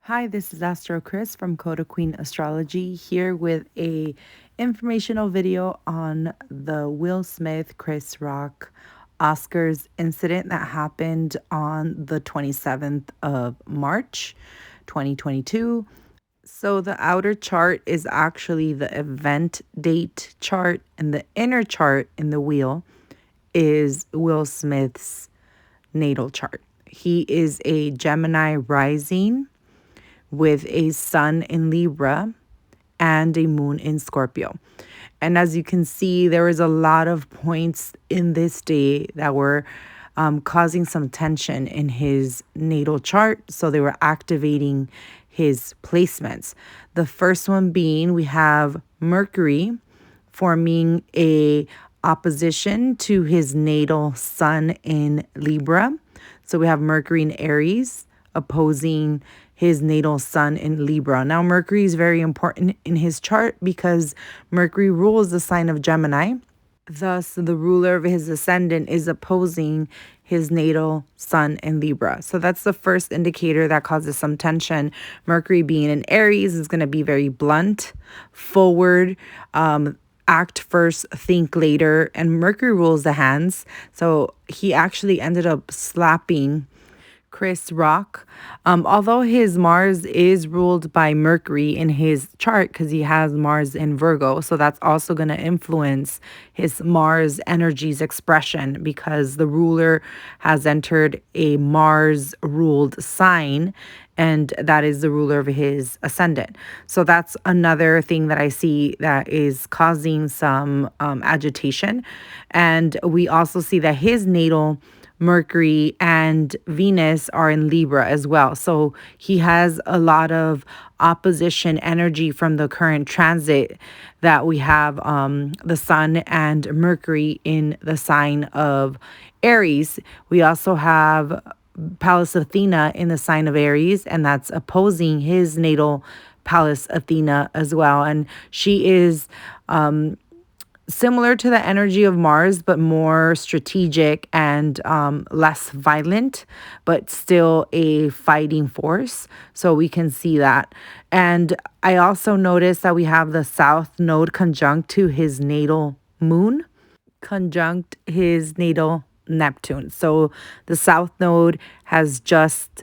Hi, this is AstroKrys from CodaQueenAstrology here with a informational video on the Will Smith Chris Rock Oscars incident that happened on the 27th of March 2022. So the outer chart is actually the event date chart, and the inner chart in the wheel is Will Smith's natal chart. He is a Gemini rising with a sun in Libra and a moon in Scorpio. And as you can see, there is a lot of points in this day that were causing some tension in his natal chart. So they were activating his placements. The first one being we have Mercury forming a opposition to his natal sun in Libra. So we have Mercury in Aries opposing his natal sun in Libra. Now, Mercury is very important in his chart because Mercury rules the sign of Gemini. Thus, the ruler of his ascendant is opposing his natal sun in Libra. So that's the first indicator that causes some tension. Mercury being in Aries is going to be very blunt, forward, act first, think later. And Mercury rules the hands. So he actually ended up slapping Chris Rock. Although his Mars is ruled by Mercury in his chart because he has Mars in Virgo. So that's also going to influence his Mars energy's expression because the ruler has entered a Mars ruled sign, and that is the ruler of his ascendant. So that's another thing that I see that is causing some agitation. And we also see that his natal Mercury and Venus are in Libra as well. So he has a lot of opposition energy from the current transit that we have the Sun and Mercury in the sign of Aries. We also have Pallas Athena in the sign of Aries, and that's opposing his natal Pallas Athena as well. And she is similar to the energy of Mars, but more strategic and less violent, but still a fighting force. So we can see that. And I also noticed that we have the South Node conjunct to his natal moon, conjunct his natal Neptune. So the South Node has just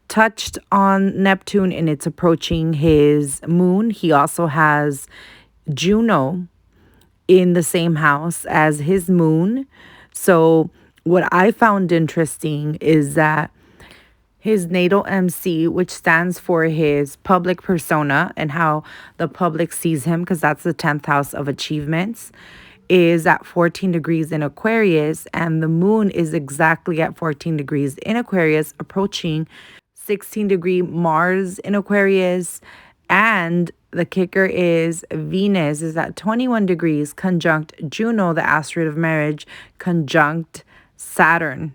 touched on Neptune and it's approaching his moon. He also has Juno in the same house as his moon. So what I found interesting is that his natal MC, which stands for his public persona and how the public sees him, because that's the 10th house of achievements, is at 14 degrees in Aquarius, and the moon is exactly at 14 degrees in Aquarius, approaching 16-degree Mars in Aquarius. And the kicker is Venus is at 21 degrees conjunct Juno, the asteroid of marriage, conjunct Saturn,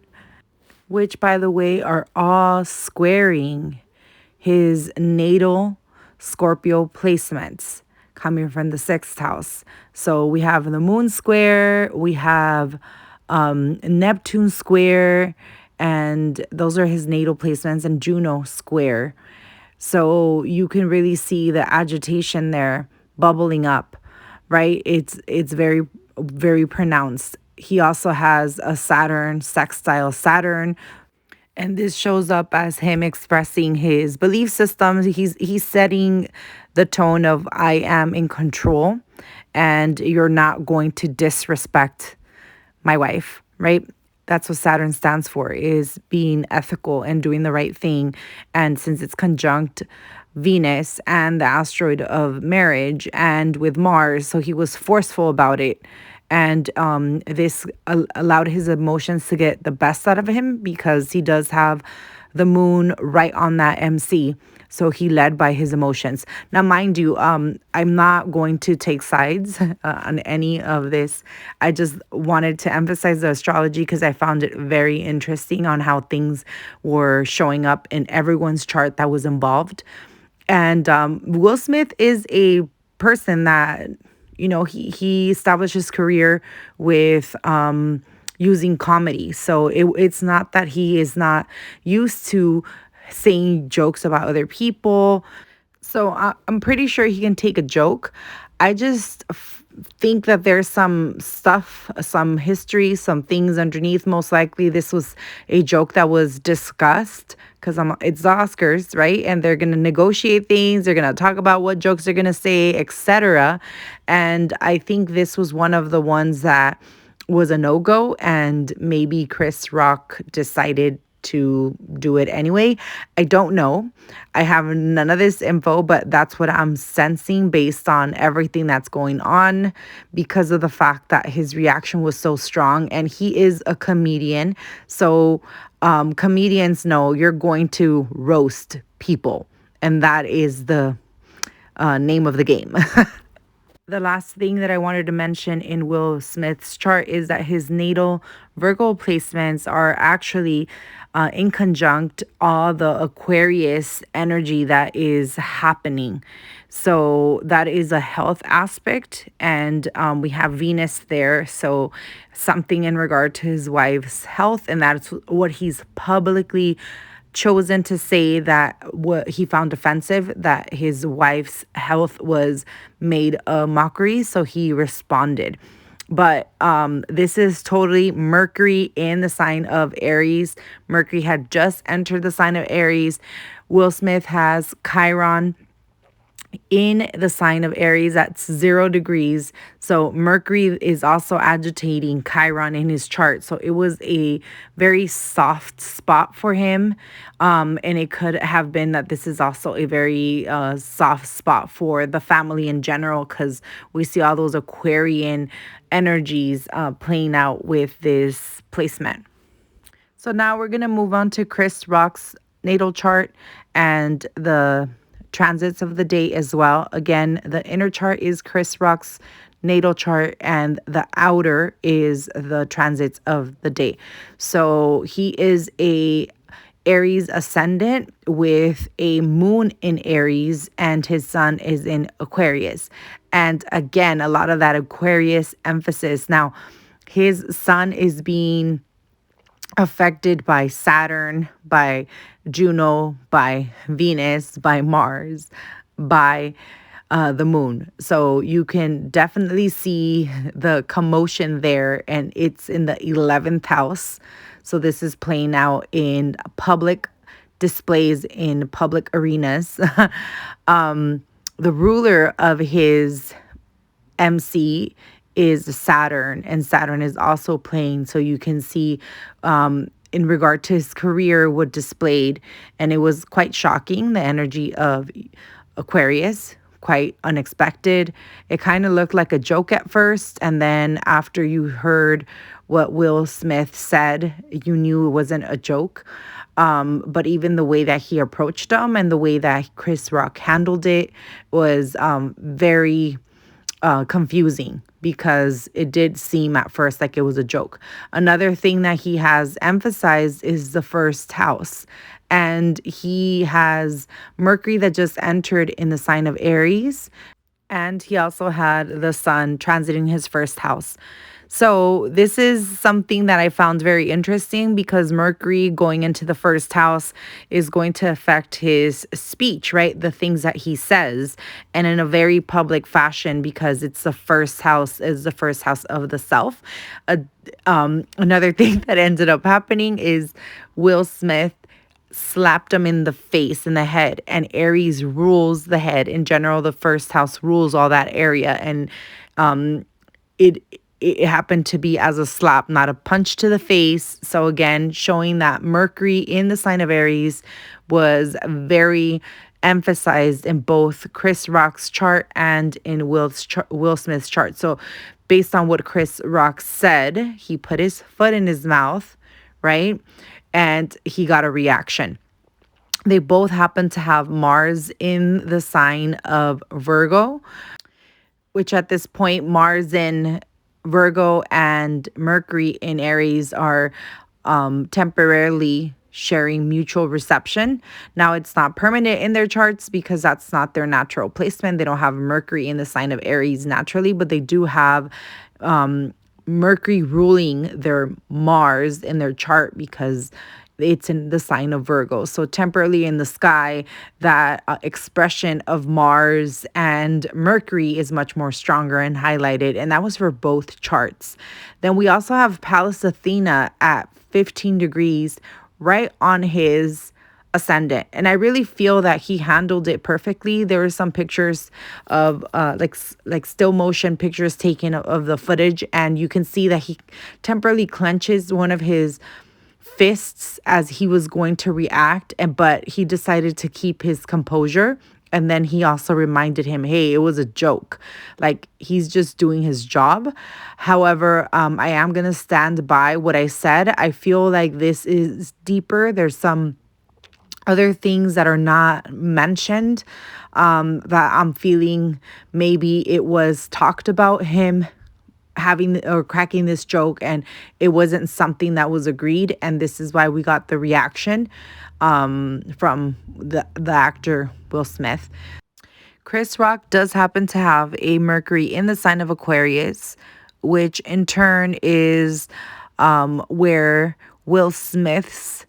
which, by the way, are all squaring his natal Scorpio placements coming from the 6th house. So we have the moon square, we have Neptune square, and those are his natal placements, and Juno square. So you can really see the agitation there bubbling up, right? It's very, very pronounced. He also has a Saturn, sextile Saturn, and this shows up as him expressing his belief systems. He's setting the tone of I am in control and you're not going to disrespect my wife, right? That's what Saturn stands for, is being ethical and doing the right thing. And since it's conjunct Venus and the asteroid of marriage and with Mars, so he was forceful about it. And this allowed his emotions to get the best out of him because he does have the moon right on that MC. So he led by his emotions. Now, mind you, I'm not going to take sides on any of this. I just wanted to emphasize the astrology because I found it very interesting on how things were showing up in everyone's chart that was involved. And Will Smith is a person that, you know, he established his career with using comedy. So it's not that he is not used to saying jokes about other people. So I'm pretty sure he can take a joke. I just think that there's some stuff, some history, some things underneath. Most likely, this was a joke that was discussed because it's the Oscars, right? And they're gonna negotiate things. They're gonna talk about what jokes they're gonna say, etc. And I think this was one of the ones that was a no-go, and maybe Chris Rock decided to do it anyway. I don't know. I have none of this info, but that's what I'm sensing based on everything that's going on, because of the fact that his reaction was so strong, and he is a comedian. So comedians know you're going to roast people, and that is the name of the game. The last thing that I wanted to mention in Will Smith's chart is that his natal Virgo placements are actually in conjunct all the Aquarius energy that is happening. So that is a health aspect, and we have Venus there. So something in regard to his wife's health, and that's what he's publicly chosen to say, that what he found offensive, that his wife's health was made a mockery. So he responded. But this is totally Mercury in the sign of Aries. Mercury had just entered the sign of Aries. Will Smith has Chiron in the sign of Aries at 0 degrees. So Mercury is also agitating Chiron in his chart. So it was a very soft spot for him. And it could have been that this is also a very soft spot for the family in general, because we see all those Aquarian energies playing out with this placement. So now we're going to move on to Chris Rock's natal chart and the transits of the day as well. Again, the inner chart is Chris Rock's natal chart, and the outer is the transits of the day. So he is a Aries ascendant with a moon in Aries, and his sun is in Aquarius. And again, a lot of that Aquarius emphasis. Now, his sun is being affected by Saturn, by Juno, by Venus, by Mars, by the moon. So you can definitely see the commotion there, and it's in the 11th house. So this is playing out in public displays, in public arenas. The ruler of his MC is Saturn, and Saturn is also playing. So you can see in regard to his career what displayed, and it was quite shocking, the energy of Aquarius, quite unexpected. It kind of looked like a joke at first, and then after you heard what Will Smith said, you knew it wasn't a joke. But even the way that he approached them and the way that Chris Rock handled it was very confusing, because it did seem at first like it was a joke. Another thing that he has emphasized is the first house. And he has Mercury that just entered in the sign of Aries. And he also had the sun transiting his first house. So this is something that I found very interesting, because Mercury going into the first house is going to affect his speech, right? The things that he says, and in a very public fashion, because it's the first house, is the first house of the self. Another thing that ended up happening is Will Smith slapped him in the face, in the head, and Aries rules the head. In general, the first house rules all that area, and it happened to be as a slap, not a punch to the face. So again, showing that Mercury in the sign of Aries was very emphasized in both Chris Rock's chart and in Will Smith's chart. So based on what Chris Rock said, he put his foot in his mouth, right? And he got a reaction. They both happen to have Mars in the sign of Virgo, which at this point, Mars in Virgo and Mercury in Aries are temporarily sharing mutual reception. Now, it's not permanent in their charts, because that's not their natural placement. They don't have Mercury in the sign of Aries naturally, but they do have Mercury ruling their Mars in their chart, because it's in the sign of Virgo. So temporarily in the sky, that expression of Mars and Mercury is much more stronger and highlighted. And that was for both charts. Then we also have Pallas Athena at 15 degrees right on his ascendant, and I really feel that he handled it perfectly. There were some pictures of like still motion pictures taken of the footage, and you can see that he temporarily clenches one of his fists as he was going to react, and but he decided to keep his composure. And then he also reminded him, hey, it was a joke. Like, he's just doing his job. However, I am going to stand by what I said. I feel like this is deeper. There's some other things that are not mentioned, that I'm feeling maybe it was talked about him having or cracking this joke, and it wasn't something that was agreed, and this is why we got the reaction from the actor Will Smith. Chris Rock does happen to have a Mercury in the sign of Aquarius, which in turn is where Will Smith's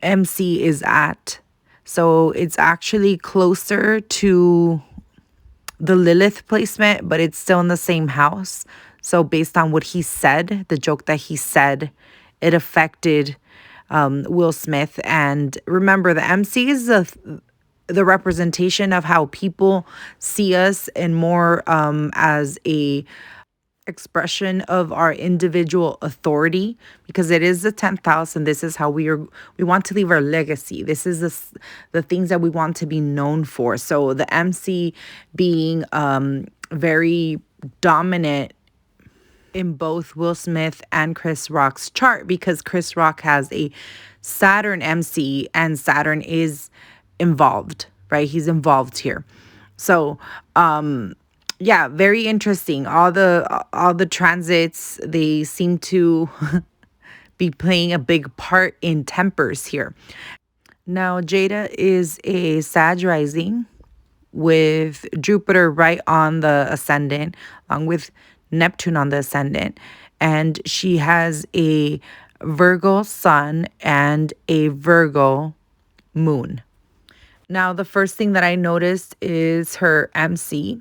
MC is at. So it's actually closer to the Lilith placement, but it's still in the same house. So based on what he said, the joke that he said, it affected Will Smith. And remember, the MC is the representation of how people see us, and more as a expression of our individual authority, because it is the 10th house, and this is how we want to leave our legacy. This is the things that we want to be known for. So the MC being very dominant in both Will Smith and Chris Rock's chart, because Chris Rock has a Saturn MC, and Saturn is involved, right? He's involved here. So yeah, very interesting. All the transits, they seem to be playing a big part in tempers here. Now, Jada is a Sag rising with Jupiter right on the ascendant, along with Neptune on the ascendant. And she has a Virgo sun and a Virgo moon. Now, the first thing that I noticed is her MC,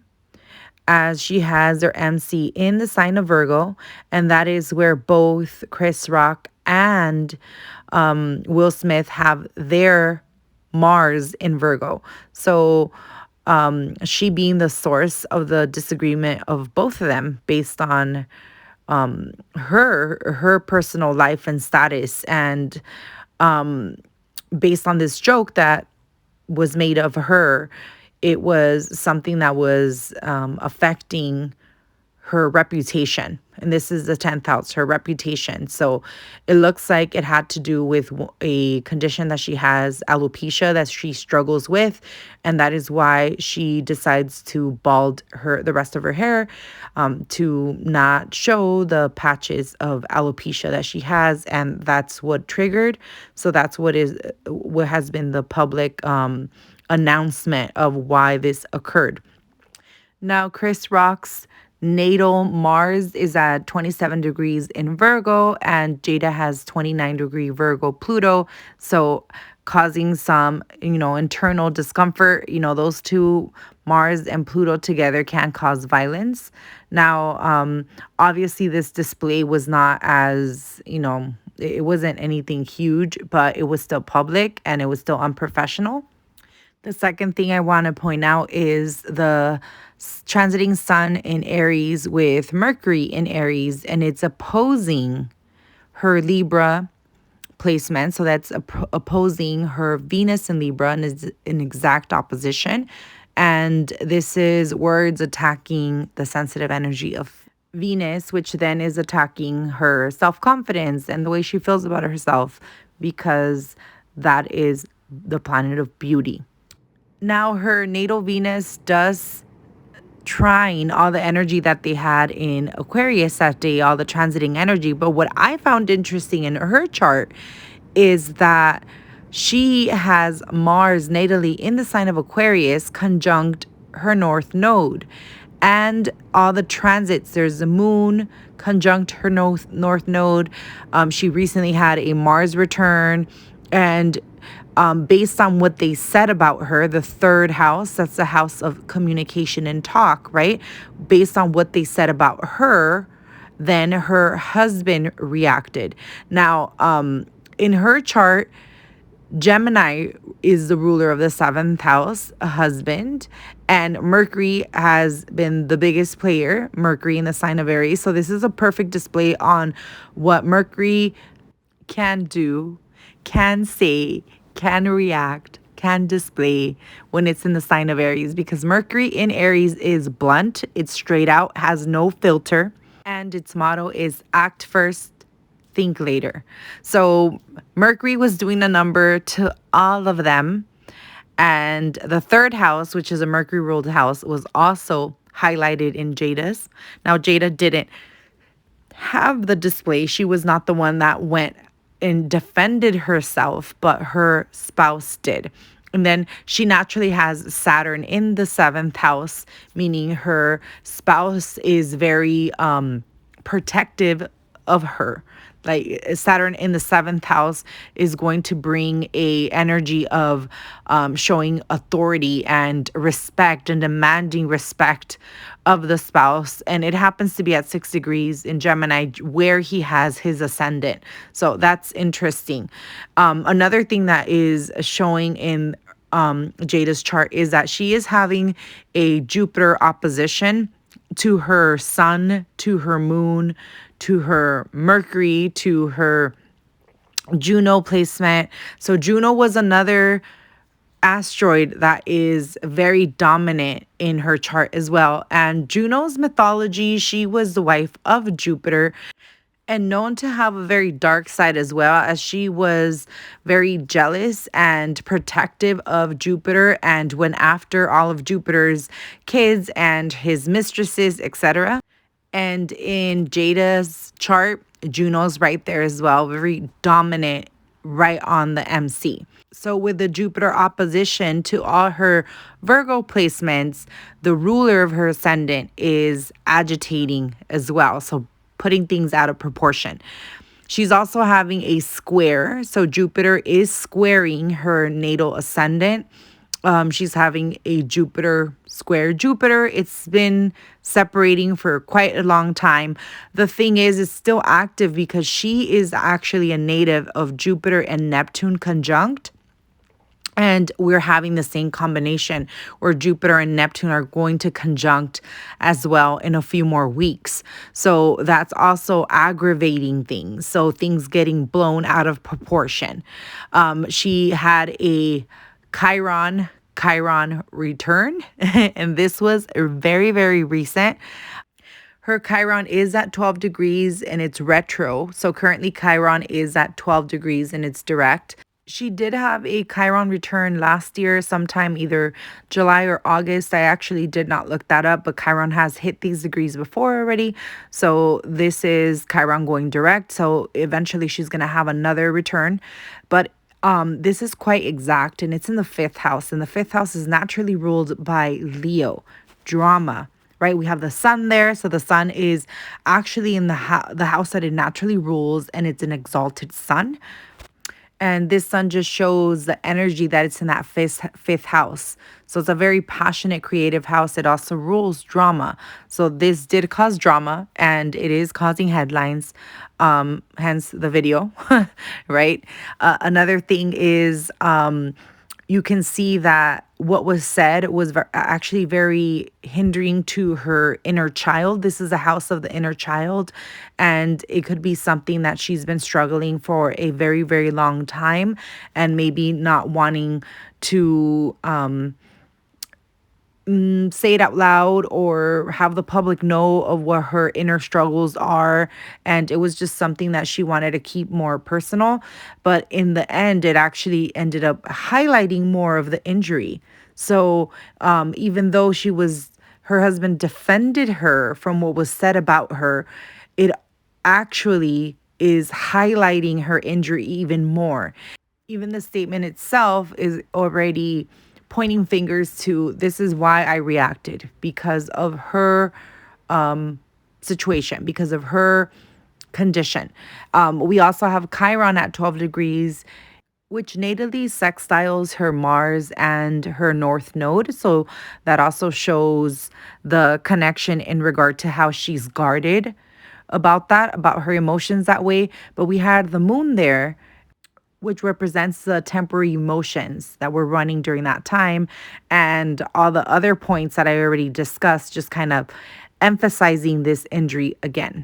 as she has their MC in the sign of Virgo, and that is where both Chris Rock and Will Smith have their Mars in Virgo. So she being the source of the disagreement of both of them based on her personal life and status, and based on this joke that was made of her. It was something that was affecting her reputation. And this is the 10th house, her reputation. So it looks like it had to do with a condition that she has, alopecia, that she struggles with. And that is why she decides to bald the rest of her hair, to not show the patches of alopecia that she has. And that's what triggered. So that's what has been the public announcement of why this occurred. Now, Chris Rock's natal Mars is at 27 degrees in Virgo, and Jada has 29-degree Virgo Pluto. So causing some, internal discomfort. Those two, Mars and Pluto together, can cause violence. Now, obviously this display was not as, it wasn't anything huge, but it was still public and it was still unprofessional. The second thing I want to point out is the transiting sun in Aries with Mercury in Aries, and it's opposing her Libra placement. So that's opposing her Venus in Libra, and is in exact opposition. And this is words attacking the sensitive energy of Venus, which then is attacking her self-confidence and the way she feels about herself, because that is the planet of beauty. Now, her natal Venus does trine all the energy that they had in Aquarius that day, all the transiting energy. But what I found interesting in her chart is that she has Mars natally in the sign of Aquarius conjunct her North Node. and all the transits. There's the moon conjunct her north node. She recently had a Mars return, and based on what they said about her, the third house, that's the house of communication and talk, right? Based on what they said about her, then her husband reacted. Now, in her chart, Gemini is the ruler of the seventh house, a husband, and Mercury has been the biggest player, Mercury in the sign of Aries. So this is a perfect display on what Mercury can do, can say, can react, can display when it's in the sign of Aries, because Mercury in Aries is blunt, it's straight out, has no filter, and its motto is act first, think later. So Mercury was doing a number to all of them. And the third house, which is a Mercury ruled house, was also highlighted in Jada's. Now, Jada didn't have the display. She was not the one that went and defended herself, but her spouse did. And then she naturally has Saturn in the seventh house, meaning her spouse is very protective of her. Like Saturn in the seventh house is going to bring a energy of showing authority and respect and demanding respect of the spouse. And it happens to be at 6 degrees in Gemini where he has his ascendant. So that's interesting. Another thing that is showing in Jada's chart is that she is having a Jupiter opposition to her sun, to her moon, to her Mercury, to her Juno placement. So Juno was another asteroid that is very dominant in her chart as well. And Juno's mythology, she was the wife of Jupiter and known to have a very dark side as well, as she was very jealous and protective of Jupiter and went after all of Jupiter's kids and his mistresses, etc. And in Jada's chart, Juno's right there as well, very dominant, right on the MC. So with the Jupiter opposition to all her Virgo placements, the ruler of her ascendant is agitating as well. So putting things out of proportion. She's also having a square. So Jupiter is squaring her natal ascendant. She's having a Jupiter square Jupiter. It's been separating for quite a long time. The thing is, it's still active because she is actually a native of Jupiter and Neptune conjunct. And we're having the same combination where Jupiter and Neptune are going to conjunct as well in a few more weeks. So that's also aggravating things. So things getting blown out of proportion. She had a Chiron return, and this was very, very recent. Her Chiron is at 12 degrees and it's retro. So currently Chiron is at 12 degrees and it's direct. She did have a Chiron return last year, sometime either July or August. I actually did not look that up, but Chiron has hit these degrees before already. So this is Chiron going direct. So eventually she's going to have another return. But this is quite exact, and it's in the fifth house. And the fifth house is naturally ruled by Leo, drama, right? We have the sun there. So the sun is actually in the house that it naturally rules, and it's an exalted sun. And this sun just shows the energy that it's in that fifth house. So it's a very passionate, creative house. It also rules drama. So this did cause drama, and it is causing headlines, hence the video, right? Another thing is you can see that what was said was actually very hindering to her inner child. This is a house of the inner child, and it could be something that she's been struggling for a very, very long time, and maybe not wanting to say it out loud or have the public know of what her inner struggles are. And it was just something that she wanted to keep more personal. But in the end, it actually ended up highlighting more of the injury. So even though her husband defended her from what was said about her, it actually is highlighting her injury even more. Even the statement itself is already pointing fingers to this is why I reacted, because of her situation, because of her condition. We also have Chiron at 12 degrees, which natally sextiles her Mars and her North Node. So that also shows the connection in regard to how she's guarded about that, about her emotions that way. But we had the moon there, which represents the temporary emotions that were running during that time. And all the other points that I already discussed, just kind of emphasizing this injury again.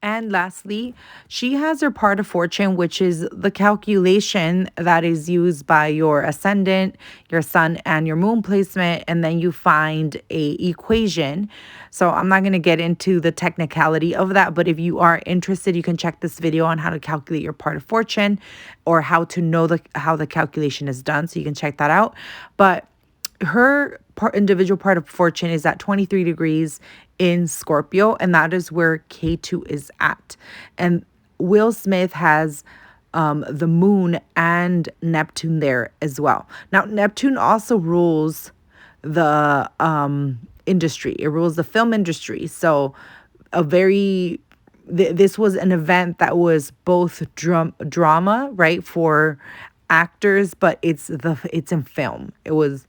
And lastly, she has her part of fortune, which is the calculation that is used by your ascendant, your sun, and your moon placement. And then you find a equation. So I'm not going to get into the technicality of that, but if you are interested, you can check this video on how to calculate your part of fortune, or how to know how the calculation is done. So you can check that out. But her individual part of fortune is at 23 degrees in Scorpio, and that is where K2 is at. And Will Smith has the moon and Neptune there as well. Now, Neptune also rules the industry. It rules the film industry. So this was an event that was both drama, right, for actors, but it's in film. It was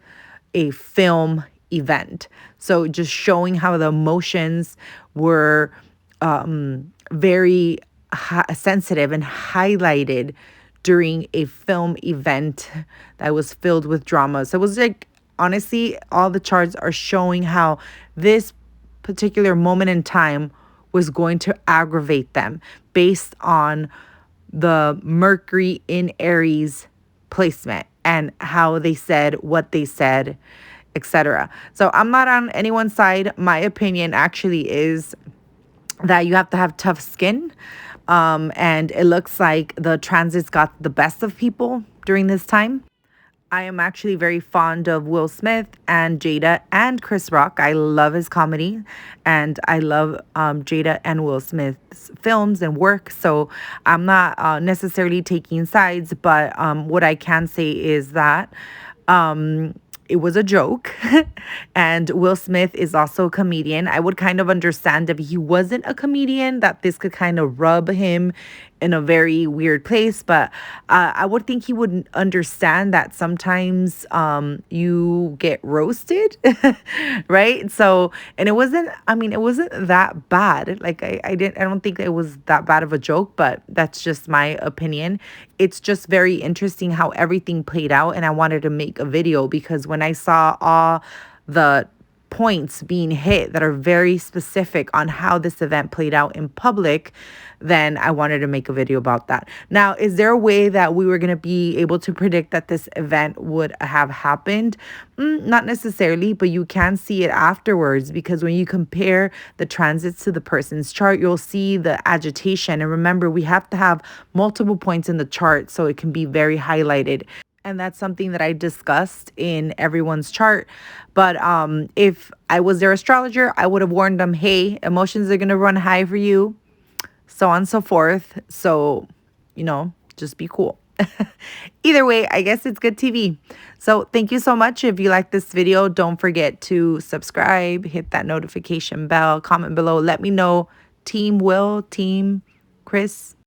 a film event. So just showing how the emotions were very sensitive and highlighted during a film event that was filled with drama. So it was like, honestly, all the charts are showing how this particular moment in time was going to aggravate them based on the Mercury in Aries placement and how they said what they said, etc. So I'm not on anyone's side. My opinion actually is that you have to have tough skin. And it looks like the transits got the best of people during this time. I am actually very fond of Will Smith and Jada and Chris Rock. I love his comedy, and I love Jada and Will Smith's films and work. So I'm not necessarily taking sides, but what I can say is that it was a joke. And Will Smith is also a comedian. I would kind of understand if he wasn't a comedian, that this could kind of rub him in a very weird place. But I would think he would understand that sometimes you get roasted, right? So, and it wasn't that bad. Like I don't think it was that bad of a joke, but that's just my opinion. It's just very interesting how everything played out. And I wanted to make a video because when I saw all the points being hit that are very specific on how this event played out in public, then I wanted to make a video about that. Now, is there a way that we were going to be able to predict that this event would have happened? Not necessarily, but you can see it afterwards, because when you compare the transits to the person's chart, you'll see the agitation. And remember, we have to have multiple points in the chart so it can be very highlighted. And that's something that I discussed in everyone's chart. But if I was their astrologer, I would have warned them, hey, emotions are going to run high for you, so on and so forth. So, just be cool. Either way, I guess it's good TV. So thank you so much. If you like this video, don't forget to subscribe, hit that notification bell, comment below. Let me know, Team Will, Team Chris.